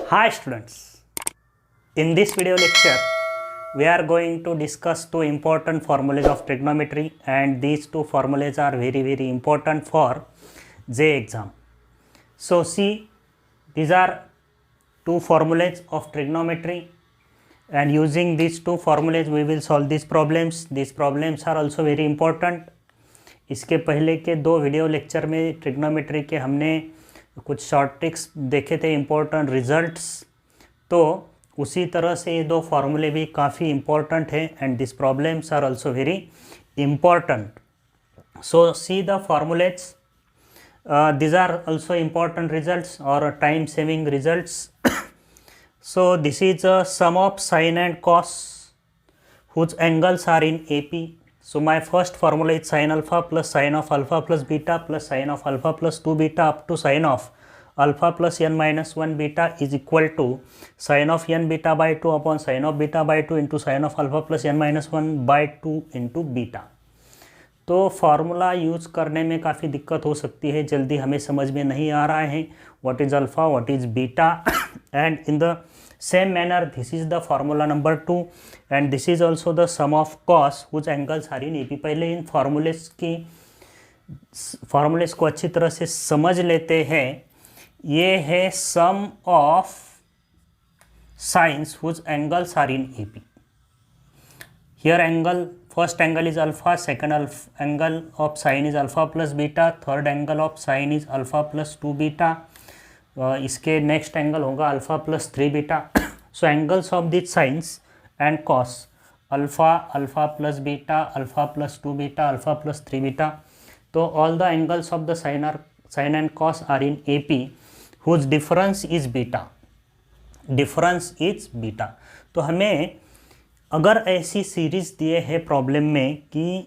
Hi students, in this video lecture we are going to discuss two important formulas of trigonometry, and these two formulas are very important for J exam. So see, these are two formulas of trigonometry, and using these two formulas we will solve these problems. These problems are also very important. इसके पहले के दो video lecture में trigonometry के हमने कुछ short tricks देखे थे, इम्पोर्टेंट रिजल्ट्स, तो उसी तरह से ये दो फार्मूले भी काफ़ी इम्पोर्टेंट है and this problems are also very important. So see the formulates, these are also important results or time saving results. So this is a sum of sine and cos whose angles are in AP. So my first formula is sin alpha plus sin of alpha plus beta plus sin of alpha plus 2 beta up to sin of alpha plus n minus 1 beta is equal to sin of n beta by 2 upon sin of beta by 2 into sin of alpha plus n minus 1 by 2 into beta. तो formula use करने में काफ़ी दिक्कत हो सकती है, जल्दी हमें समझ में नहीं आ रहा है what is alpha what is beta, and in the same manner this is the formula number 2 and this is also the sum of cos which angles are in AP. पहले इन फार्मूलेस को अच्छी तरह से समझ लेते हैं. ये है sum of sines which angles are in AP. Here angle, first angle is alpha, second angle of sine is alpha plus beta, third angle of sine is alpha plus 2 beta, इसके next angle होगा alpha plus 3 beta. So angles of these sines and cos, alpha, alpha plus beta, alpha plus 2 beta, alpha plus 3 beta. तो all the angles of the sine and cos are in AP whose difference is beta. Difference is beta. तो हमें अगर ऐसी series दिए है problem में कि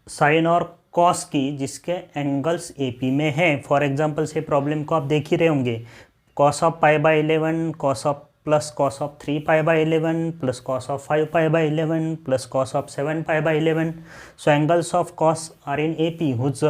sign और कॉस की जिसके एंगल्स एपी में हैं, फॉर एग्जांपल से प्रॉब्लम को आप देख ही रहे होंगे, cos of pi by 11 cos of plus cos of 3 pi by 11 plus cos of 5 pi by 11 plus cos of 7 pi by 11. So angles of cos are in AP whose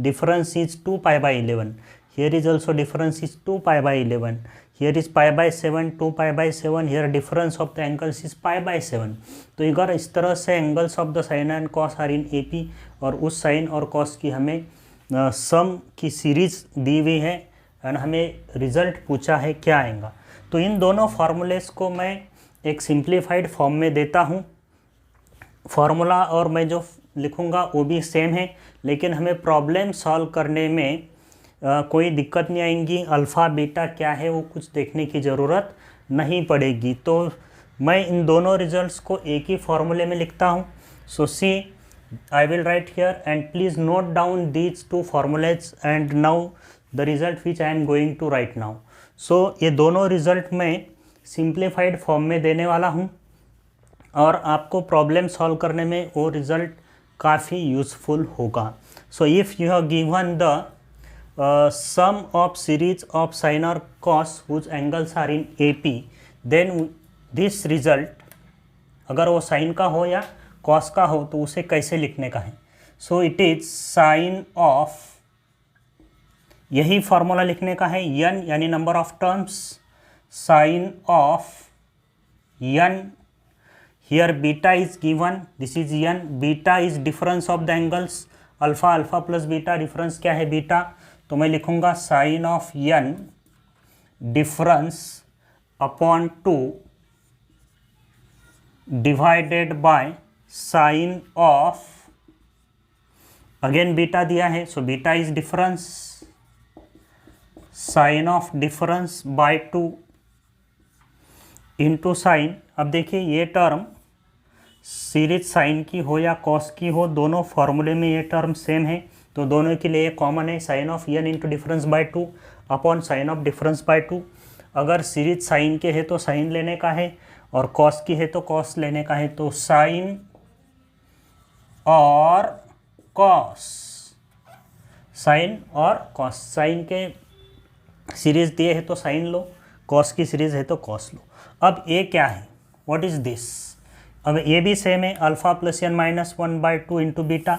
difference is 2 pi by 11. Here is also difference is 2 pi by 11. Here is pi by 7, 2 pi by 7. Here difference of the angles is pi by 7. तो अगर इस तरह से angles of the sine and cos are in AP और उस sign और cos की हमें सम की सीरीज़ दी हुई है एंड हमें रिजल्ट पूछा है क्या आएगा, तो इन दोनों फार्मूलेस को मैं एक सिंप्लीफाइड फॉर्म में देता हूँ. फार्मूला और मैं जो लिखूँगा वो भी सेम है, लेकिन हमें प्रॉब्लम सॉल्व करने में कोई दिक्कत नहीं आएंगी. अल्फ़ा बीटा क्या है वो कुछ देखने की ज़रूरत नहीं पड़ेगी. तो मैं इन दोनों रिजल्ट्स को एक ही फार्मूले में लिखता हूँ. So see, I will write here and please note down these two formulas and now the result which I am going to write now. So ये दोनों रिज़ल्ट मैं सिंप्लीफाइड फॉर्म में देने वाला हूँ और आपको प्रॉब्लम सॉल्व करने में वो रिज़ल्ट काफ़ी यूज़फुल होगा. So if you have given the sum of series of sin or cos whose angles are in AP, then this result अगर वो sin का हो या cos का हो तो उसे कैसे लिखने का है. So it is sin of, यही फार्मूला लिखने का है, n यानी number of terms, sin of n. Here beta is given, this is n. Beta is difference of the angles, alpha alpha plus beta, difference क्या है beta, तो मैं लिखूंगा sine of n difference upon 2 divided by sine of, again beta दिया है so beta is difference, sine of difference by 2 into sine. अब देखिए ये टर्म सीरीज साइन की हो या कॉस की हो, दोनों फॉर्मूले में ये टर्म सेम है, तो दोनों के लिए कॉमन है sine of n into difference by 2 upon sine of difference by 2. अगर सीरीज साइन के है तो साइन लेने का है और कॉस की है तो कॉस लेने का है, तो साइन और कॉस, साइन और कॉस, साइन के सीरीज दिए है तो साइन लो, कॉस की सीरीज है तो कॉस लो. अब ये क्या है, व्हाट इज दिस. अब ये भी सेम है, alpha plus n minus 1 by 2 into beta.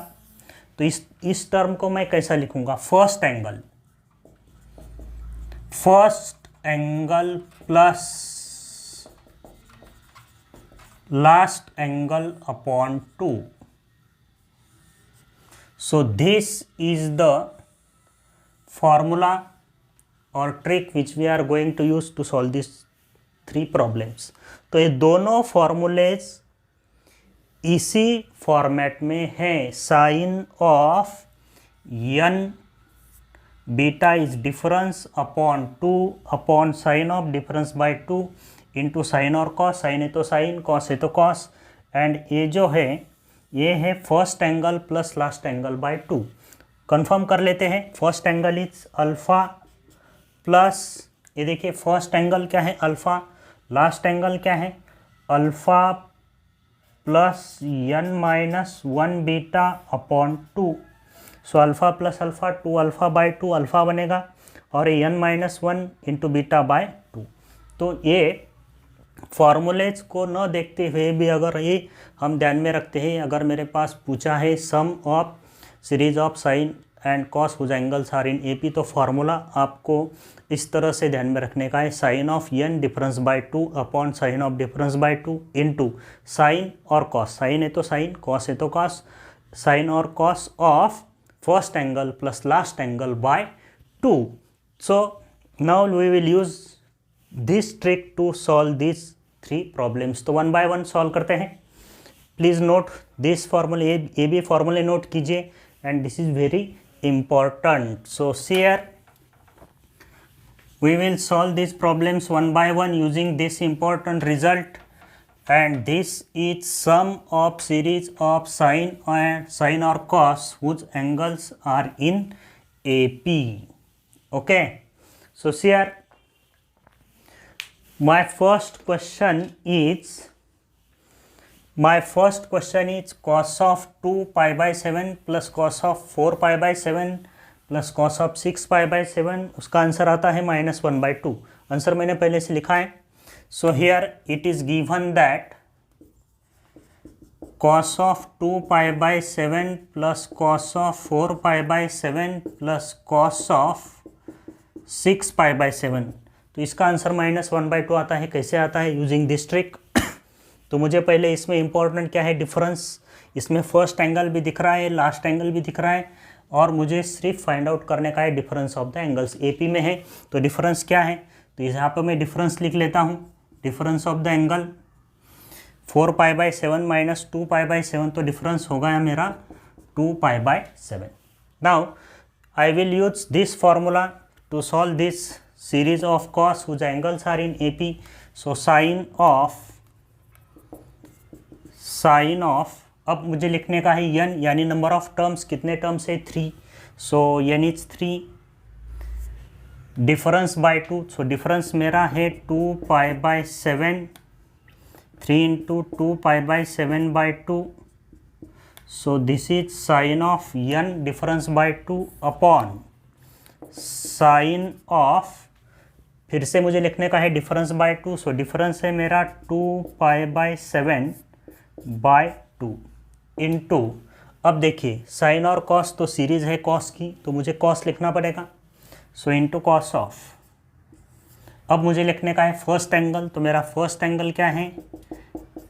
तो इस टर्म को मैं कैसा लिखूंगा, first angle plus last angle upon 2. So this is the formula or trick which we are going to use to solve these 3 problems. तो ये दोनों formulas इसी फॉर्मेट में हैं. Sine of n beta is difference upon 2 upon sine of difference by 2 into sine और cos. Sine है तो sine, cos है तो कॉस. एंड ये जो है ये है first angle plus last angle by 2. Confirm कर लेते हैं. First angle is alpha plus, ये देखिए फर्स्ट एंगल क्या है अल्फा, लास्ट एंगल क्या है alpha plus n minus 1 beta upon 2. So alpha plus alpha 2 alpha by 2 alpha बनेगा और ये n minus 1 into beta by 2. तो ये फॉर्मूलेज को न देखते हुए भी अगर ये हम ध्यान में रखते हैं, अगर मेरे पास पूछा है sum of series of sine and cos whose angles are in AP, तो फार्मूला आपको इस तरह से ध्यान में रखने का है. Sine of n difference by 2 upon sine of difference by 2 into sine और कॉस. साइन है तो साइन, कॉस है तो कॉस. साइन और cos of first angle plus last angle by 2. So now we will use this trick to solve this 3 problems. तो one by one solve करते हैं. Please note this formula, ये भी फॉर्मूले note कीजिए and this is very important. So here we will solve these problems one by one using this important result, and this is sum of series of sine or cos whose angles are in AP. Okay, so here my first question is cos of 2 pi by 7 plus cos of 4 pi by 7 plus cos of 6 pi by 7. उसका answer आता है -1/2. Answer मैंने पहले से लिखा है. So here it is given that cos of 2 pi by 7 plus cos of 4 pi by 7 plus cos of 6 pi by 7. तो इसका आंसर -1/2 आता है. कैसे आता है? Using this trick. तो मुझे पहले इसमें इंपॉर्टेंट क्या है, डिफरेंस. इसमें फर्स्ट एंगल भी दिख रहा है, लास्ट एंगल भी दिख रहा है, और मुझे सिर्फ फाइंड आउट करने का है difference of the angles. AP में है तो डिफरेंस क्या है, तो यहाँ पर मैं डिफरेंस लिख लेता हूँ. Difference of the angle 4 pi by 7 minus 2 pi by 7, तो डिफरेंस होगा मेरा 2 pi by 7. Now I will use this formula to solve this series of cos whose angles are in AP. So sine of अब मुझे लिखने का है n, यानी number of terms. कितने टर्म्स है? 3. So n is 3. Difference by 2, so difference मेरा है 2 pi by 7. 3 into 2 pi by 7 by 2. So this is sine of n difference by 2 upon sine of, फिर से मुझे लिखने का है डिफरेंस बाय 2. सो डिफरेंस है मेरा 2 पाई बाय 7 बाय 2 इनटू, अब देखिए साइन और कॉस तो सीरीज है कॉस की, तो मुझे कॉस लिखना पड़ेगा. सो इनटू कॉस ऑफ, अब मुझे लिखने का है फर्स्ट एंगल. तो मेरा फर्स्ट एंगल क्या है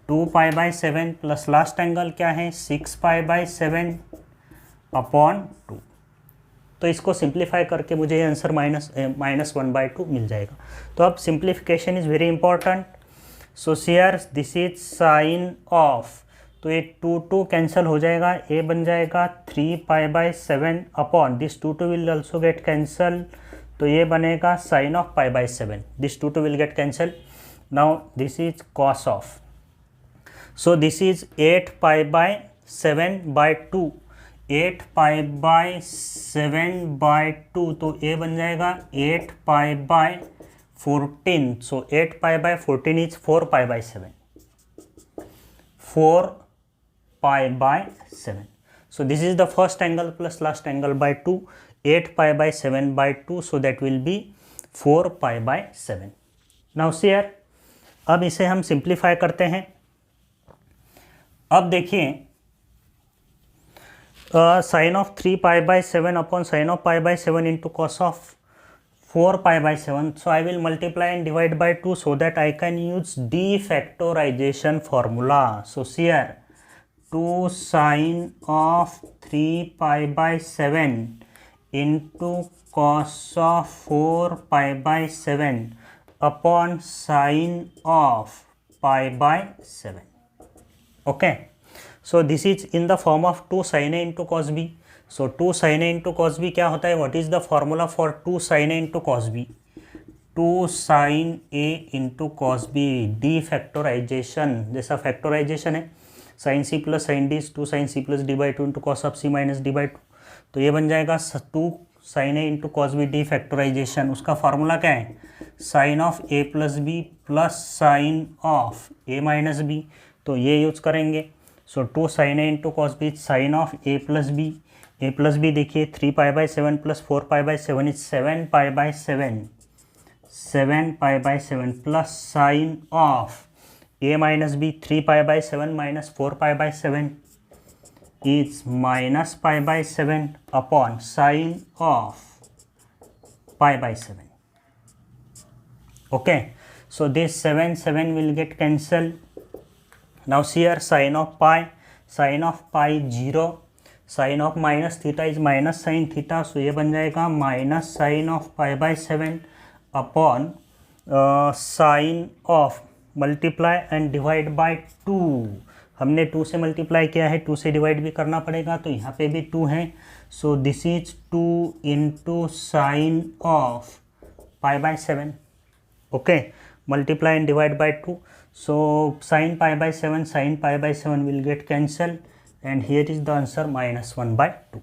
2 pi by 7 plus last angle क्या है 6 पाई बाय 7 अपॉन 2. तो इसको सिंप्लीफाई करके मुझे ये आंसर -1/2 मिल जाएगा. तो अब simplification is very important. So here this is sine of, तो ये 2 कैंसिल हो जाएगा, ए बन जाएगा 3 pi by 7 upon this 2 will also get cancel, तो ये बनेगा sine of pi by 7. This 2 will get cancel. Now this is cos of, so this is 8 pi by 7 by 2. 8 pi by 7 by 2, तो ए बन जाएगा 8 pi by 14. So 8 pi by 14 is 4 pi by 7. 4 pi by 7. So this is the first angle plus last angle by 2. 8 pi by 7 by 2. So that will be 4 pi by 7. Now see here, अब इसे हम simplify करते हैं. अब देखिए sine of 3 pi by 7 upon sine of pi by 7 into cos of 4 pi by 7. So I will multiply and divide by 2 so that I can use defactorization formula. So here 2 sine of 3 pi by 7 into cos of 4 pi by 7 upon sine of pi by 7. Okay. So this is in the form of 2 sin A into cos B. So 2 sin A into cos B क्या होता है? What is the formula for 2 sin A into cos B? 2 sin A into cos B defactorization, जैसा factorization है sin C plus sin D 2 sin C plus D by 2 into cos of C minus D by 2, तो ये बन जाएगा 2 sin A into cos B defactorization. उसका formula क्या है? sin of A plus B plus sin of A minus B, तो ये use करेंगे. सो 2 sin A into cos B sin of A plus B. A plus B देखिए 3 pi by 7 plus 4 pi by 7 is 7 pi by 7. 7 pi by 7 plus sin of A minus B 3 pi by 7 minus 4 pi by 7 is minus pi by 7 upon sin of pi by 7. Okay. So this 7 will get cancelled. Now here sin of pi 0, sin of minus theta is minus sin theta, so ये बन जाएगा minus sin of pi by 7 upon sin of multiply and divide by 2. हमने 2 से multiply किया है, 2 से divide भी करना पड़ेगा, तो यहाँ पे भी 2 है. So this is 2 into sine of pi by 7. Okay, multiply and divide by 2. So sin pi by 7 will get cancelled and here is the answer -1/2.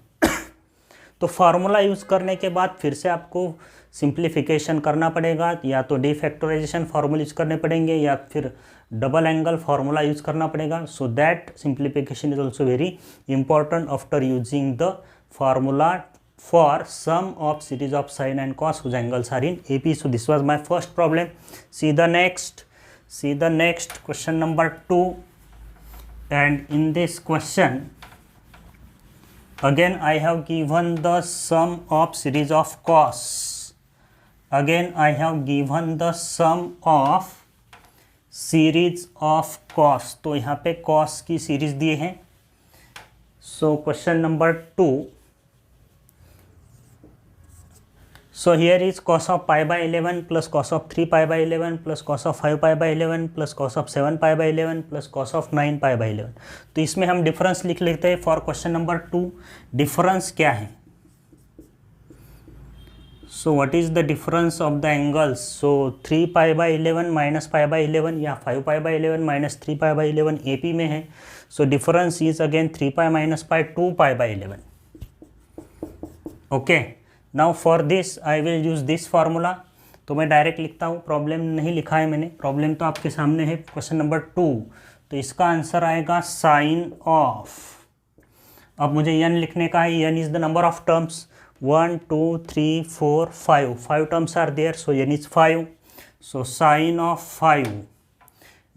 तो फार्मूला यूज़ करने के बाद फिर से आपको सिंप्लीफिकेशन करना पड़ेगा, या तो डिफैक्टराइजेशन फार्मूला यूज करने पड़ेंगे या फिर डबल एंगल फार्मूला यूज करना पड़ेगा. So that simplification is also very important after using the formula for sum of series of sin and cos whose angles are in AP. So this was my first problem. See the next question number 2, and in this question again I have given the sum of series of cos. Again I have given the sum of series of cos. तो यहाँ पे cos की series दिए हैं. So question number 2. So here is cos of pi by 11 plus cos of 3 pi by 11 plus cos of 5 pi by 11 plus cos of 7 pi by 11 plus cos of 9 pi by 11. तो इसमें हम difference लिख लेते हैं for question number 2. Difference क्या है? सो what is the difference of the angles? So 3 pi by 11 minus pi by 11 या 5 pi by 11 minus 3 pi by 11 AP में है. So difference is again 3 pi minus pi 2 pi by 11. Okay, now for this I will use this formula. तो मैं direct लिखता हूँ, problem नहीं लिखा है मैंने, प्रॉब्लम तो आपके सामने है. क्वेश्चन नंबर 2, तो इसका आंसर आएगा साइन ऑफ. अब मुझे n लिखने का है. n is the number of terms. 1 2 3 4 5 terms are there, so n is 5. So sine of 5.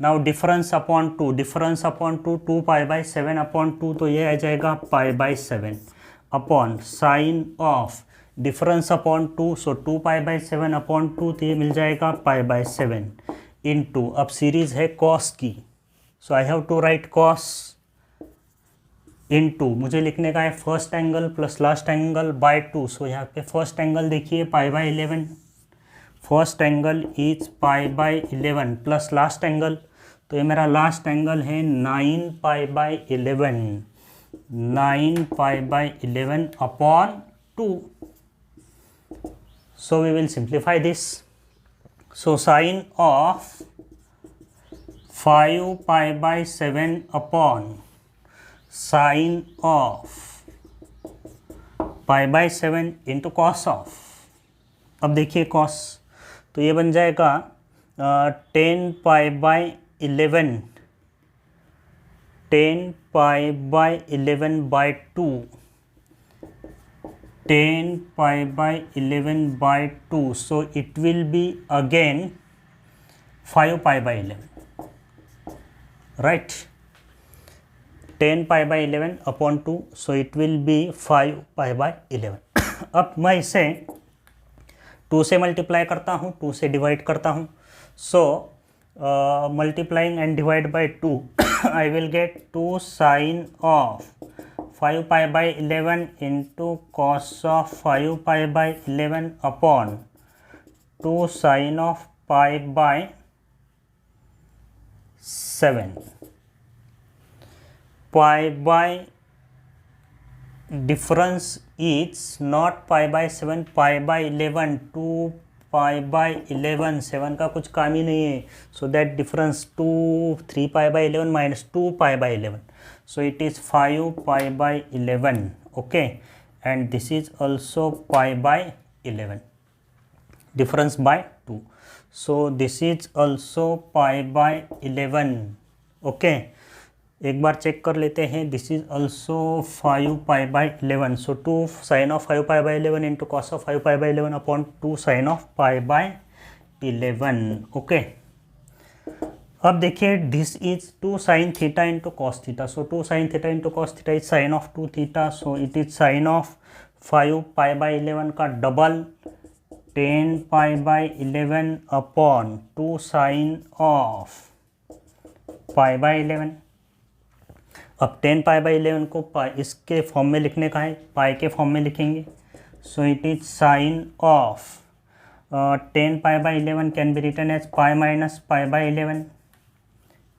Now difference upon 2, difference upon 2 2 pi by 7 upon 2, तो ये आ जाएगा pi by 7 upon sine of difference upon 2. So 2 pi by 7 upon 2, तो ये मिल जाएगा pi by 7 into, अब series है कॉस की. So I have to write cos into, मुझे लिखने का है first angle plus last angle by 2. So यहाँ पे फर्स्ट एंगल देखिए pi by 11, first angle is pi by 11 plus last angle, तो ये मेरा लास्ट एंगल है 9 pi by 11, 9 pi by 11 upon 2. So we will simplify this. So sine of 5 pi by 7 upon sine of pi by 7 into cos of, अब देखिए cos, तो ये बन जाएगा 10 pi by 11, 10 pi by 11 by 2, 10 pi by 11 by 2. So it will be again 5 pi by 11, right? 10 pi by 11 upon 2, so it will be 5 pi by 11. अब मैं इसे 2 से मल्टीप्लाई करता हूँ, 2 से डिवाइड करता हूँ. So multiplying and divide by 2 I will get 2 sin of 5 pi by 11 into cos of 5 pi by 11 upon 2 sin of pi by 7. Pi by difference is not pi by 7, pi by 11, 2 pi by 11, 7 का कुछ काम ही नहीं है. So that difference 3 pi by 11 minus 2 pi by 11. So it is 5 pi by 11. Okay, and this is also pi by 11. Difference by 2. So this is also pi by 11. Okay, एक बार check कर लेते हैं. This is also 5 pi by 11. So 2 sine of 5 pi by 11 into cos of 5 pi by 11 upon 2 sine of pi by 11. Okay, अब देखिए this is 2 sine theta into cos theta. So 2 sine theta into cos theta is sine of 2 theta. So it is sine of 5 pi by 11 का double 10 pi by 11 upon 2 sine of pi by 11. अब 10 pi by 11 को इसके form में लिखने का है, पाई के form में लिखेंगे. So it is sine of 10 pi by 11 can be written as pi minus pi by 11.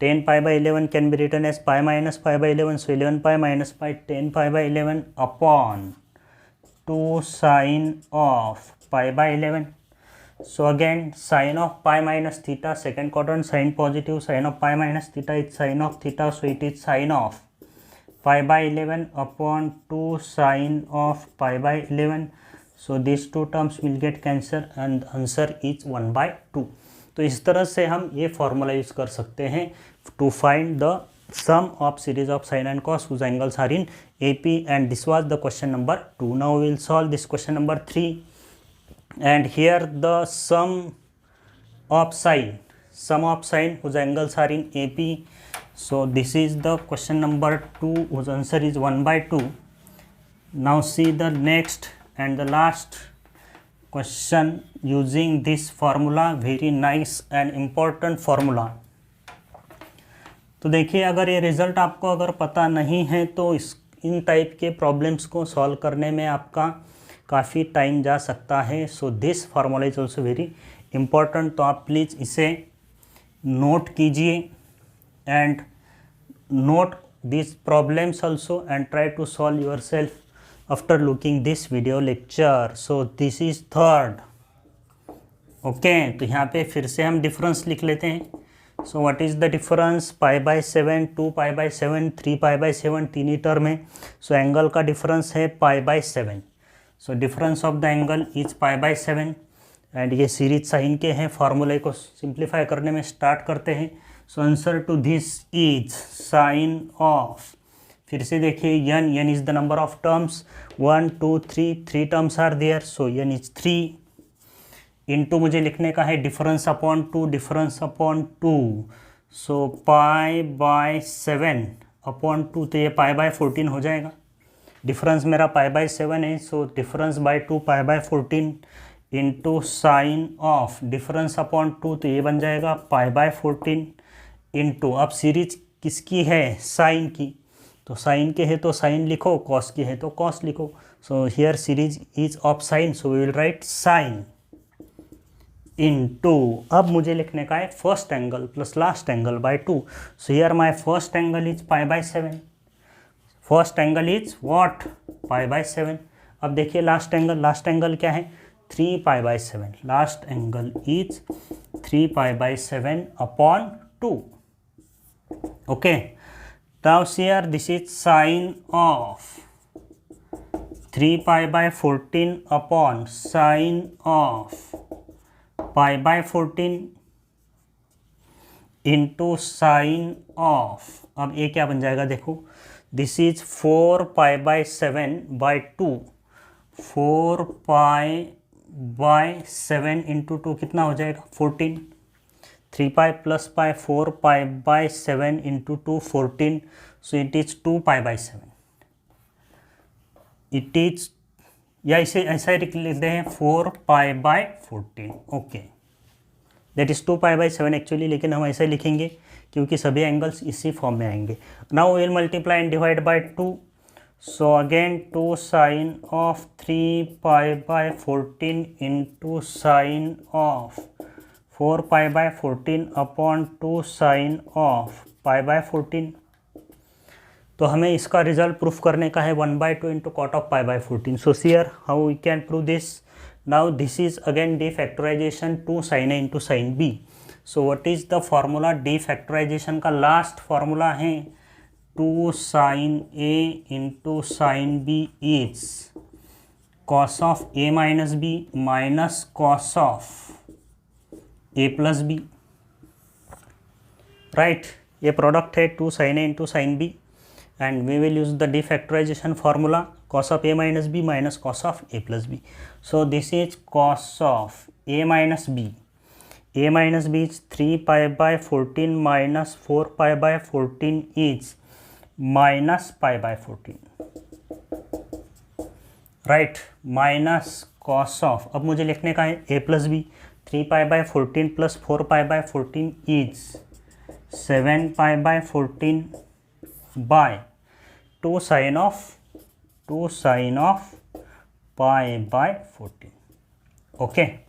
10 pi by 11 can be written as pi minus pi by 11. So 11 pi minus pi 10 pi by 11 upon 2 sine of pi by 11. So again sin of pi minus theta, second quadrant sin positive, sin of pi minus theta is sin of theta. So it is sin of pi by 11 upon 2 sin of pi by 11. So these two terms will get cancelled and answer is 1 by 2. तो इस तरह से हम ये formula use कर सकते हैं to find the sum of series of sin and cos whose angles are in AP, and this was the question number 2. Now we will solve this question number 3. And here the sum of sine whose angles are in AP. So this is the question number 2 whose answer is 1 by 2. Now see the next and the last question using this formula, very nice and important formula. तो देखिए, अगर ये result आपको अगर पता नहीं है तो इन टाइप के प्रॉब्लम्स को सॉल्व करने में आपका काफ़ी टाइम जा सकता है. So this formula is also very important. तो आप प्लीज़ इसे नोट कीजिए and note this problems also and try to solve yourself after looking this video lecture. So this is third. Okay, तो यहाँ पे फिर से हम डिफरेंस लिख लेते हैं. So what is the difference? Pi by 7, 2 pi by 7, 3 pi by 7, तीन ही टर्म है. सो एंगल का डिफरेंस है पाई by 7. So difference of the angle is pi by 7. And ये सीरीज साइन के हैं. फार्मूले को सिंप्लीफाई करने में स्टार्ट करते हैं. So answer to this is sine of, फिर से देखिए n is the number of terms. 1 2 3 terms are there. So n is 3 into मुझे लिखने का है difference upon 2, difference upon 2. So pi by 7 upon 2, तो ये पाई बाई 14 हो जाएगा. डिफरेंस मेरा पाई बाई 7 है. So difference by 2 pi by 14 into sine of difference upon 2, तो ये बन जाएगा पाई बाई 14 इंटू, अब सीरीज किसकी है? साइन की. तो साइन के है तो साइन लिखो, कॉस की है तो कॉस लिखो. So here series is of sine. So we will write sine into, अब मुझे लिखने का है first angle plus last angle by 2. So here my first angle is pi by 7. First angle is what? Pi by 7. अब देखिए last angle क्या है? 3 pi by 7. Last angle is 3 pi by 7 upon 2. Okay, now here this is sine of 3 pi by 14 upon sine of pi by 14 into sine of, अब ये क्या बन जाएगा देखो, this is 4 pi by 7 by 2. 4 pi by 7 into 2 कितना हो जाएगा? 14. 3 pi plus pi 4 pi by 7 into 2 14. So it is 2 pi by 7. It is या इसे ऐसा ही लिख लेते हैं 4π/14। ओके, दैट इज़ 2π/7 एक्चुअली, लेकिन हम ऐसा ही लिखेंगे क्योंकि सभी एंगल्स इसी फॉर्म में आएंगे। Now will multiply and divide by 2, so again 2 sine of 3π/14 into sine of 4π/14 upon 2 sine of π/14। तो हमें इसका रिजल्ट प्रूफ करने का है 1/2 into cot of π/14। So here how we can prove this. Now this is again defactorization 2 sin a into sine B. So what is the formula? Defactorization का last formula है 2 sin a into sine B is cos of a minus B minus cos of a plus B. Right, ये product है 2 sin a into sine B, and we will use the defactorization formula cos of a minus b minus cos of a plus b. So this is cos of a minus b. A minus b is 3π/14 minus 4π/14 is minus π/14. right, minus cos of, अब मुझे लिखने का है a plus b, 3π/14 plus 4π/14 is 7π/14 by 2 sin of π/14. okay,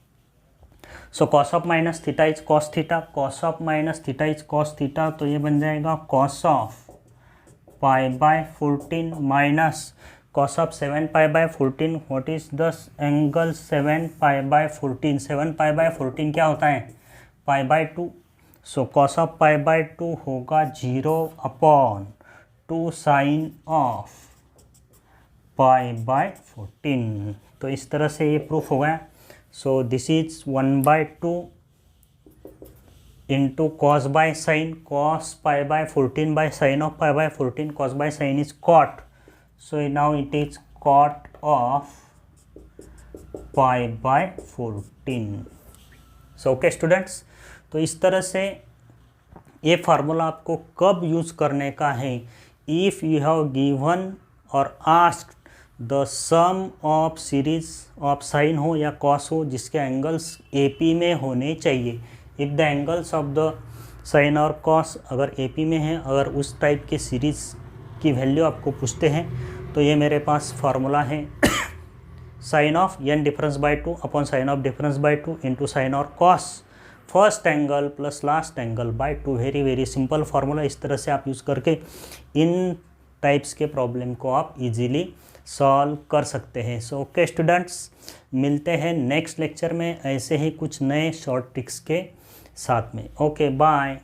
so cos of minus theta is cos theta, cos of minus theta is cos theta, तो ये बन जाएगा cos of π/14 minus cos of 7π/14. what is the angle 7π/14? 7π/14 क्या होता है? π/2. so cos of π/2 होगा 0 upon 2 sine of π/14. तो इस तरह से ये प्रूफ हो गया। So this is 1/2 into cos by sine, cos π/14 by sine of π/14, cos by sine is cot, so now it is cot of π/14. So okay students, तो इस तरह से ये फार्मूला आपको कब यूज़ करने का है? इफ़ यू हैव गिवन और asked the sum of series of sine हो या कॉस हो जिसके एंगल्स AP में होने चाहिए। If the angles of the sine और कॉस अगर AP में है, अगर उस टाइप के सीरीज़ की वैल्यू आपको पूछते हैं, तो ये मेरे पास फार्मूला है sine of n difference by 2 upon sine of difference by 2 into sine और cos first angle plus last angle by 2। Very very simple formula. इस तरह से आप यूज़ करके इन टाइप्स के प्रॉब्लम को आप इजीली सॉल्व कर सकते हैं। सो ओके स्टूडेंट्स, मिलते हैं नेक्स्ट लेक्चर में ऐसे ही कुछ नए शॉर्ट ट्रिक्स के साथ में। Okay bye.